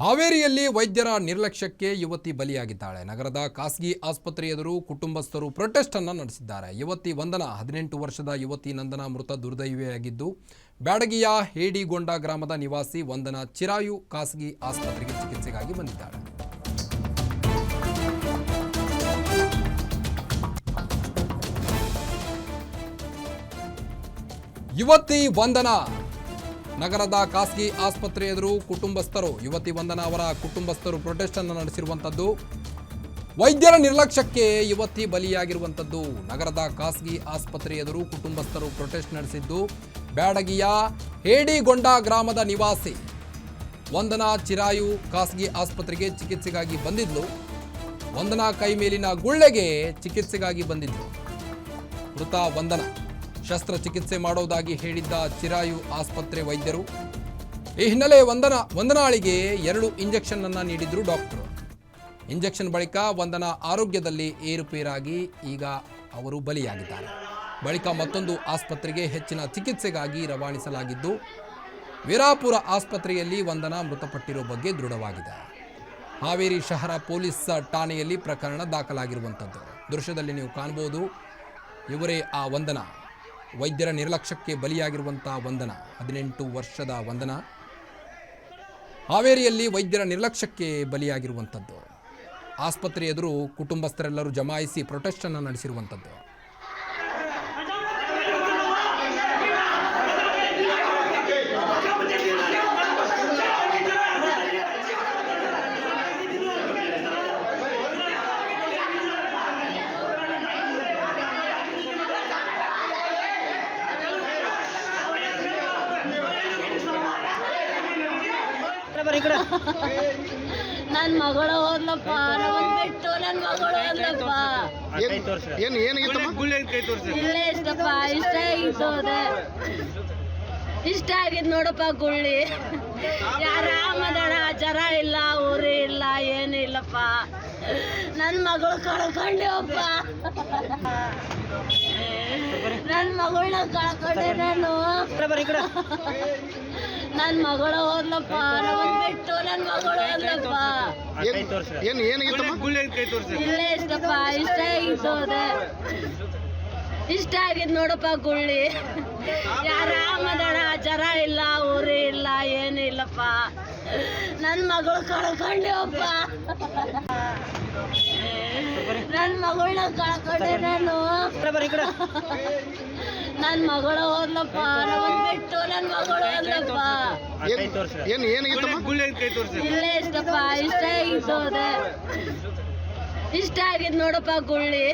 ಹಾವೇರಿಯಲ್ಲಿ ವೈದ್ಯರ ನಿರ್ಲಕ್ಷ್ಯಕ್ಕೆ ಯುವತಿ ಬಲಿಯಾಗಿದ್ದಾಳೆ. ನಗರದ ಖಾಸಗಿ ಆಸ್ಪತ್ರೆ ಎದುರು ಕುಟುಂಬಸ್ಥರು ಪ್ರೊಟೆಸ್ಟ್ ಅನ್ನು ನಡೆಸಿದ್ದಾರೆ. ಯುವತಿ ವಂದನಾ 18 ವರ್ಷದ ಯುವತಿ ನಂದನಾ ಮೃತ ದುರ್ದೈವಿಯಾಗಿದ್ದು, ಬ್ಯಾಡಗಿಯ ಹೇಡಿಗೊಂಡ ಗ್ರಾಮದ ನಿವಾಸಿ ವಂದನಾ ಚಿರಾಯು ಖಾಸಗಿ ಆಸ್ಪತ್ರೆಗೆ ಚಿಕಿತ್ಸೆಗಾಗಿ ಬಂದಿದ್ದಾಳೆ. ಯುವತಿ ವಂದನಾ ನಗರದ ಖಾಸಗಿ ಆಸ್ಪತ್ರೆ ಎದುರು ಕುಟುಂಬಸ್ಥರು ಯುವತಿ ವಂದನಾ ಅವರ ಕುಟುಂಬಸ್ಥರು ಪ್ರೊಟೆಸ್ಟ್ ಅನ್ನು ನಡೆಸಿರುವಂಥದ್ದು. ವೈದ್ಯರ ನಿರ್ಲಕ್ಷ್ಯಕ್ಕೆ ಯುವತಿ ಬಲಿಯಾಗಿರುವಂಥದ್ದು. ನಗರದ ಖಾಸಗಿ ಆಸ್ಪತ್ರೆ ಎದುರು ಕುಟುಂಬಸ್ಥರು ಪ್ರೊಟೆಸ್ಟ್ ನಡೆಸಿದ್ದು, ಬ್ಯಾಡಗಿಯ ಹೇಡಿಗೊಂಡ ಗ್ರಾಮದ ನಿವಾಸಿ ವಂದನಾ ಚಿರಾಯು ಖಾಸಗಿ ಆಸ್ಪತ್ರೆಗೆ ಚಿಕಿತ್ಸೆಗಾಗಿ ಬಂದಿದ್ಲು. ವಂದನಾ ಕೈ ಮೇಲಿನ ಗುಳ್ಳೆಗೆ ಚಿಕಿತ್ಸೆಗಾಗಿ ಬಂದಿದ್ಲು. ಮೃತ ವಂದನಾ ಶಸ್ತ್ರಚಿಕಿತ್ಸೆ ಮಾಡೋದಾಗಿ ಹೇಳಿದ್ದ ಚಿರಾಯು ಆಸ್ಪತ್ರೆ ವೈದ್ಯರು. ಈ ಹಿನ್ನೆಲೆ ವಂದನಾಳಿಗೆ 2 ಇಂಜೆಕ್ಷನ್ ಅನ್ನು ನೀಡಿದ್ರು ಡಾಕ್ಟರ್. ಇಂಜೆಕ್ಷನ್ ಬಳಿಕ ವಂದನಾ ಆರೋಗ್ಯದಲ್ಲಿ ಏರುಪೇರಾಗಿ ಈಗ ಅವರು ಬಲಿಯಾಗಿದ್ದಾರೆ. ಬಳಿಕ ಮತ್ತೊಂದು ಆಸ್ಪತ್ರೆಗೆ ಹೆಚ್ಚಿನ ಚಿಕಿತ್ಸೆಗಾಗಿ ರವಾನಿಸಲಾಗಿದ್ದು, ವೀರಾಪುರ ಆಸ್ಪತ್ರೆಯಲ್ಲಿ ವಂದನಾ ಮೃತಪಟ್ಟಿರೋ ಬಗ್ಗೆ ದೃಢವಾಗಿದೆ. ಹಾವೇರಿ ಶಹರ ಪೊಲೀಸ್ ಠಾಣೆಯಲ್ಲಿ ಪ್ರಕರಣ ದಾಖಲಾಗಿರುವಂಥದ್ದು. ದೃಶ್ಯದಲ್ಲಿ ನೀವು ಕಾಣಬಹುದು, ಇವರೇ ಆ ವಂದನಾ. ವೈದ್ಯರ ನಿರ್ಲಕ್ಷ್ಯಕ್ಕೆ ಬಲಿಯಾಗಿರುವಂಥ ವಂದನಾ, 18 ವರ್ಷದ ವಂದನಾ ಹಾವೇರಿಯಲ್ಲಿ ವೈದ್ಯರ ನಿರ್ಲಕ್ಷ್ಯಕ್ಕೆ ಬಲಿಯಾಗಿರುವಂಥದ್ದು. ಆಸ್ಪತ್ರೆ ಎದುರು ಕುಟುಂಬಸ್ಥರೆಲ್ಲರೂ ಜಮಾಯಿಸಿ ಪ್ರೊಟೆಸ್ಟ್ ಅನ್ನು ನಡೆಸಿರುವಂಥದ್ದು. ನನ್ನ ಮಗಳು ಹೋದ್ಲಪ್ಪ, ಬಿಟ್ಟು ನನ್ನ ಮಗಳು ಹೋದ್ಲಪ್ಪ. ಇಲ್ಲೇ ಇಷ್ಟಪ್ಪ, ಇಷ್ಟ ಆಗಿತ್ತು, ಇಷ್ಟ ಆಗಿದ್ ನೋಡಪ್ಪ ಗುಳ್ಳಿ. ಆರಾಮದಣ, ಜ್ವರ ಇಲ್ಲ, ಉರಿ ಇಲ್ಲ, ಏನು ಇಲ್ಲಪ್ಪ. ನನ್ನ ಮಗಳು ಕಳ್ಕೊಂಡೆವಪ್ಪ, ನನ್ನ ಮಗಳನ್ನ ಕಳ್ಕೊಂಡೆ ನಾನು. ನನ್ನ ಮಗಳು ಹೋದ್ಲಪ್ಪ, ಬಿಟ್ಟು ನನ್ನ ಮಗಳು ಹೋದ್ಲಪ್ಪ. ಇಲ್ಲೇ ಇಷ್ಟಪ್ಪ, ಇಷ್ಟ ಆಗಿತ್ತು, ಇಷ್ಟ ಆಗಿದ್ ನೋಡಪ್ಪ ಗುಳ್ಳಿ. ಆರಾಮದಣ, ಜ್ವರ ಇಲ್ಲ, ಉರಿ ಇಲ್ಲ, ಏನು ಇಲ್ಲಪ್ಪ. ನನ್ನ ಮಗಳು ಕಳ್ಕೊಂಡೆವಪ್ಪ, ನನ್ನ ಮಗಳನ್ನ ಕಳ್ಕೊಂಡೆ ನಾನು. ನನ್ನ ಮಗಳು ಹೋದ್ಲಪ್ಪ, ಬಿಟ್ಟು ನನ್ನ ಮಗಳು ಹೋದ್ಲಪ್ಪ. ಇಲ್ಲೇ ಇಷ್ಟಪ್ಪ, ಇಷ್ಟ ಆಗಿತ್ತು, ಇಷ್ಟ ಆಗಿದ್ ನೋಡಪ್ಪ ಗುಳ್ಳಿ.